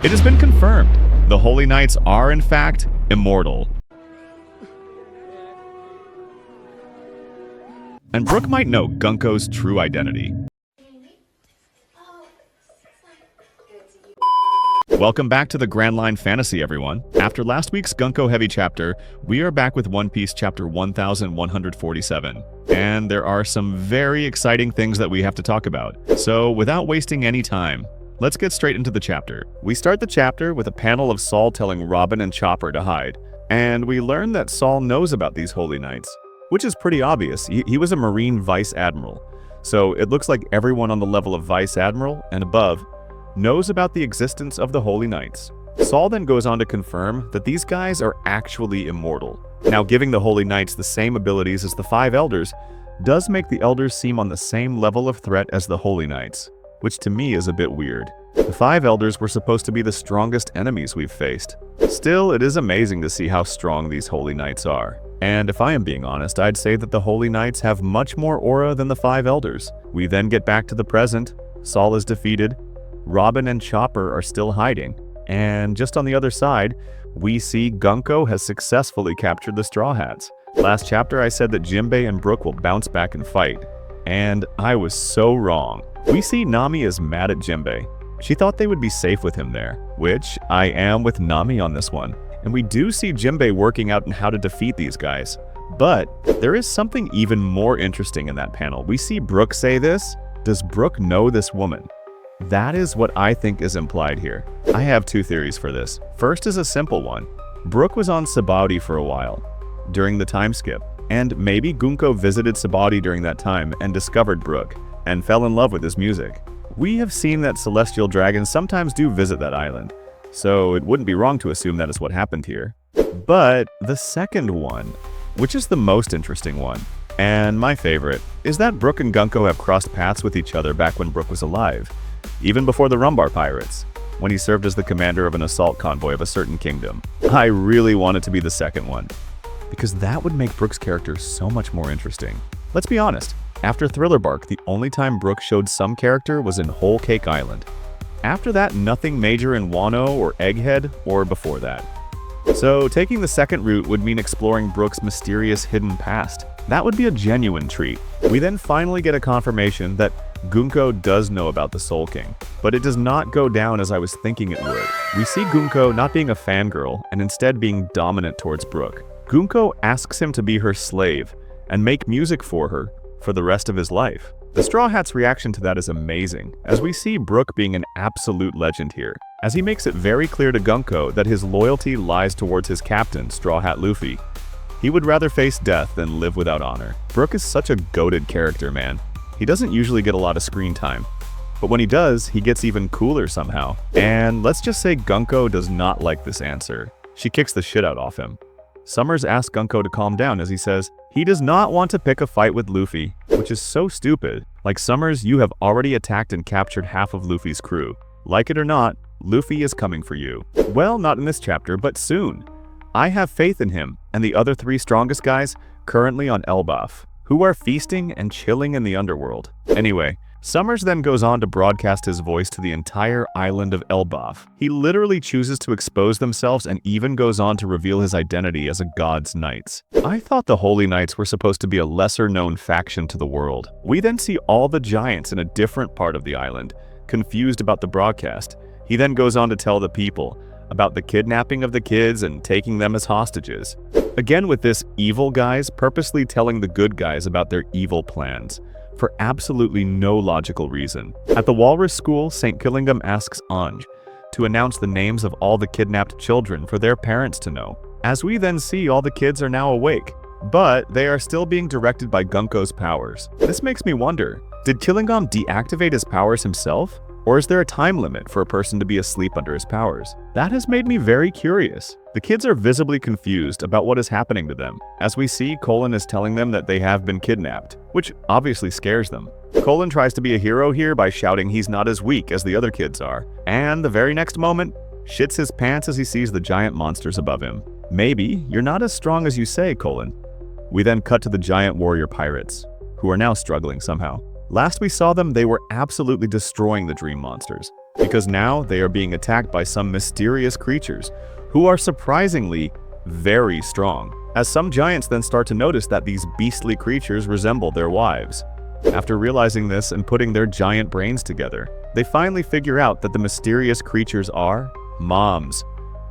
It has been confirmed. The Holy Knights are, in fact, immortal. And Brook might know Gunko's true identity. Welcome back to the Grand Line Fantasy, everyone. After last week's Gunko Heavy chapter, we are back with One Piece chapter 1147. And there are some very exciting things that we have to talk about. So without wasting any time, let's get straight into the chapter. We start the chapter with a panel of Saul telling Robin and Chopper to hide. And we learn that Saul knows about these Holy Knights, which is pretty obvious. He was a Marine Vice Admiral. So it looks like everyone on the level of Vice Admiral and above knows about the existence of the Holy Knights. Saul then goes on to confirm that these guys are actually immortal. Now, giving the Holy Knights the same abilities as the 5 Elders does make the Elders seem on the same level of threat as the Holy Knights, which to me is a bit weird. The 5 Elders were supposed to be the strongest enemies we've faced. Still, it is amazing to see how strong these Holy Knights are. And if I am being honest, I'd say that the Holy Knights have much more aura than the 5 Elders. We then get back to the present. Saul is defeated. Robin and Chopper are still hiding. And just on the other side, we see Gunko has successfully captured the Straw Hats. Last chapter I said that Jinbei and Brook will bounce back and fight. And I was so wrong. We see Nami is mad at Jinbei. She thought they would be safe with him there, which I am with Nami on this one. And we do see Jinbei working out on how to defeat these guys. But there is something even more interesting in that panel. We see Brook say this. Does Brook know this woman? That is what I think is implied here. I have 2 theories for this. First is a simple one. Brook was on Sabaody for a while, during the time skip, and maybe Gunko visited Sabaody during that time and discovered Brook, and fell in love with his music. We have seen that celestial dragons sometimes do visit that island, so it wouldn't be wrong to assume that is what happened here. But the second one, which is the most interesting one, and my favorite, is that Brook and Gunko have crossed paths with each other back when Brook was alive. Even before the Rumbar Pirates, when he served as the commander of an assault convoy of a certain kingdom. I really want it to be the second one, because that would make Brook's character so much more interesting. Let's be honest, after Thriller Bark, the only time Brook showed some character was in Whole Cake Island. After that, nothing major in Wano or Egghead, or before that. So taking the second route would mean exploring Brook's mysterious hidden past. That would be a genuine treat. We then finally get a confirmation that Gunko does know about the Soul King, but it does not go down as I was thinking it would. We see Gunko not being a fangirl and instead being dominant towards Brook. Gunko asks him to be her slave and make music for her for the rest of his life. The Straw Hat's reaction to that is amazing, as we see Brook being an absolute legend here, as he makes it very clear to Gunko that his loyalty lies towards his captain, Straw Hat Luffy. He would rather face death than live without honor. Brook is such a goated character, man. He doesn't usually get a lot of screen time, but when he does, he gets even cooler somehow. And let's just say Gunko does not like this answer. She kicks the shit out of him. Summers asks Gunko to calm down as he says he does not want to pick a fight with Luffy, which is so stupid. Like, Summers, you have already attacked and captured half of Luffy's crew. Like it or not, Luffy is coming for you. Well, not in this chapter, but soon. I have faith in him and the other 3 strongest guys currently on Elbaph, who are feasting and chilling in the underworld. Anyway, Summers then goes on to broadcast his voice to the entire island of Elbaph. He literally chooses to expose themselves and even goes on to reveal his identity as a god's knights. I thought the Holy Knights were supposed to be a lesser-known faction to the world. We then see all the giants in a different part of the island, confused about the broadcast. He then goes on to tell the people about the kidnapping of the kids and taking them as hostages. Again with this, evil guys purposely telling the good guys about their evil plans, for absolutely no logical reason. At the Walrus School, St. Killingham asks Anj to announce the names of all the kidnapped children for their parents to know. As we then see, all the kids are now awake, but they are still being directed by Gunko's powers. This makes me wonder, did Killingham deactivate his powers himself? Or is there a time limit for a person to be asleep under his powers? That has made me very curious. The kids are visibly confused about what is happening to them. As we see, Colin is telling them that they have been kidnapped, which obviously scares them. Colin tries to be a hero here by shouting he's not as weak as the other kids are, and the very next moment, shits his pants as he sees the giant monsters above him. Maybe you're not as strong as you say, Colin. We then cut to the giant warrior pirates, who are now struggling somehow. Last we saw them, they were absolutely destroying the dream monsters. because now they are being attacked by some mysterious creatures who are surprisingly very strong, as some giants then start to notice that these beastly creatures resemble their wives. After realizing this and putting their giant brains together, they finally figure out that the mysterious creatures are moms.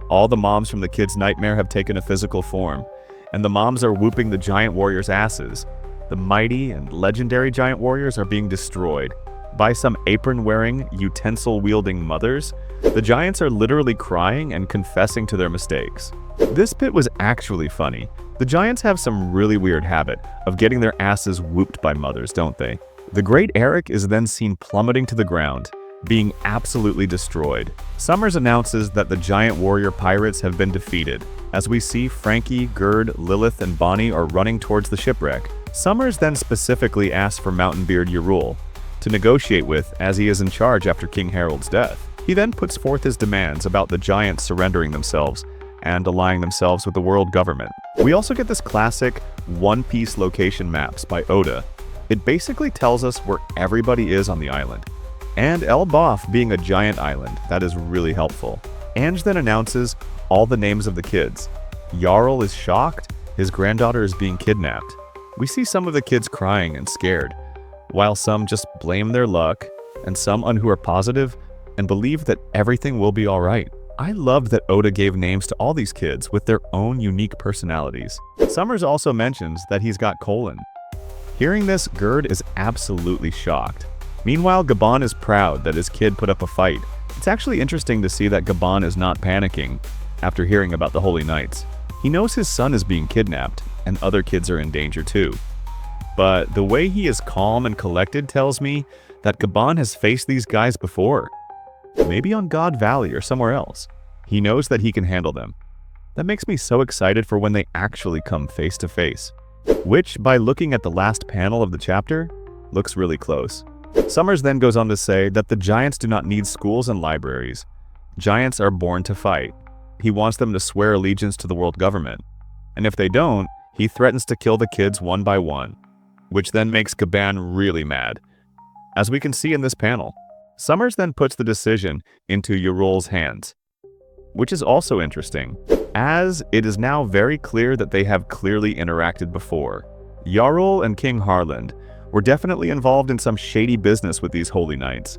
All the moms from the kids' nightmare have taken a physical form, and the moms are whooping the giant warriors' asses. The mighty and legendary giant warriors are being destroyed by some apron-wearing, utensil-wielding mothers. The giants are literally crying and confessing to their mistakes. This bit was actually funny. The giants have some really weird habit of getting their asses whooped by mothers, don't they? The Great Eric is then seen plummeting to the ground, being absolutely destroyed. Summers announces that the giant warrior pirates have been defeated. As we see Frankie, Gerd, Lilith, and Bonnie are running towards the shipwreck, Summers then specifically asks for Mountain Beard Yrule to negotiate with, as he is in charge after King Harold's death. He then puts forth his demands about the giants surrendering themselves and aligning themselves with the world government. We also get this classic One Piece location maps by Oda. It basically tells us where everybody is on the island. And Elbaph being a giant island, that is really helpful. Ange then announces all the names of the kids. Jarl is shocked, his granddaughter is being kidnapped. We see some of the kids crying and scared, while some just blame their luck, and some who are positive and believe that everything will be alright. I loved that Oda gave names to all these kids with their own unique personalities. Summers also mentions that he's got colon. Hearing this, Gerd is absolutely shocked. Meanwhile, Gaban is proud that his kid put up a fight. It's actually interesting to see that Gaban is not panicking after hearing about the Holy Knights. He knows his son is being kidnapped, and other kids are in danger too. But the way he is calm and collected tells me that Gaban has faced these guys before. Maybe on God Valley or somewhere else. He knows that he can handle them. That makes me so excited for when they actually come face to face. Which, by looking at the last panel of the chapter, looks really close. Summers then goes on to say that the giants do not need schools and libraries. Giants are born to fight. He wants them to swear allegiance to the world government. And if they don't, he threatens to kill the kids one by one, which then makes Gaban really mad. As we can see in this panel, Summers then puts the decision into Yrule's hands, which is also interesting, as it is now very clear that they have clearly interacted before. Yrule and King Harland were definitely involved in some shady business with these Holy Knights.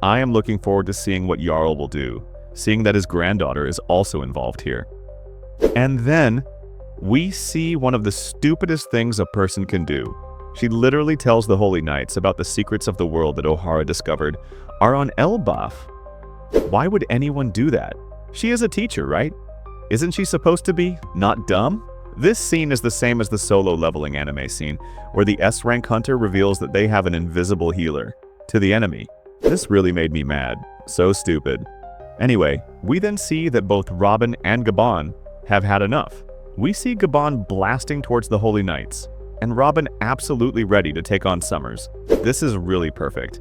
I am looking forward to seeing what Yrule will do, seeing that his granddaughter is also involved here. And then, we see one of the stupidest things a person can do. She literally tells the Holy Knights about the secrets of the world that Ohara discovered are on Elbaph. Why would anyone do that? She is a teacher, right? Isn't she supposed to be not dumb? This scene is the same as the solo leveling anime scene, where the S-rank hunter reveals that they have an invisible healer to the enemy. This really made me mad. So stupid. Anyway, we then see that both Robin and Gaban have had enough. We see Gaban blasting towards the Holy Knights, and Robin absolutely ready to take on Summers. This is really perfect.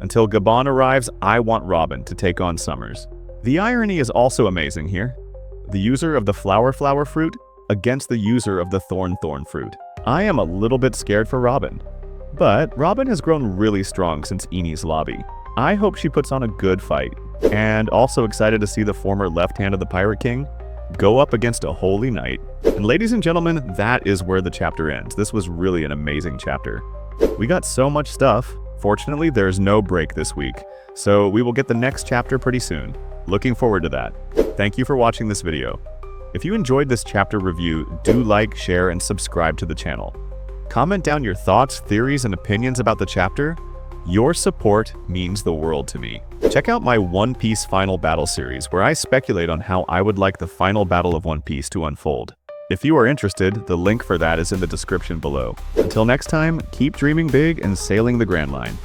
Until Gaban arrives, I want Robin to take on Summers. The irony is also amazing here. The user of the flower fruit against the user of the thorn fruit. I am a little bit scared for Robin. But Robin has grown really strong since Eni's lobby. I hope she puts on a good fight. And also excited to see the former left hand of the Pirate King go up against a Holy Knight. And ladies and gentlemen, that is where the chapter ends. This was really an amazing chapter. We got so much stuff. Fortunately, there's no break this week, so we will get the next chapter pretty soon. Looking forward to that. Thank you for watching this video. If you enjoyed this chapter review, do like, share, and subscribe to the channel. Comment down your thoughts, theories, and opinions about the chapter. Your support means the world to me. Check out my One Piece Final Battle series, where I speculate on how I would like the final battle of One Piece to unfold. If you are interested, the link for that is in the description below. Until next time, keep dreaming big and sailing the Grand Line.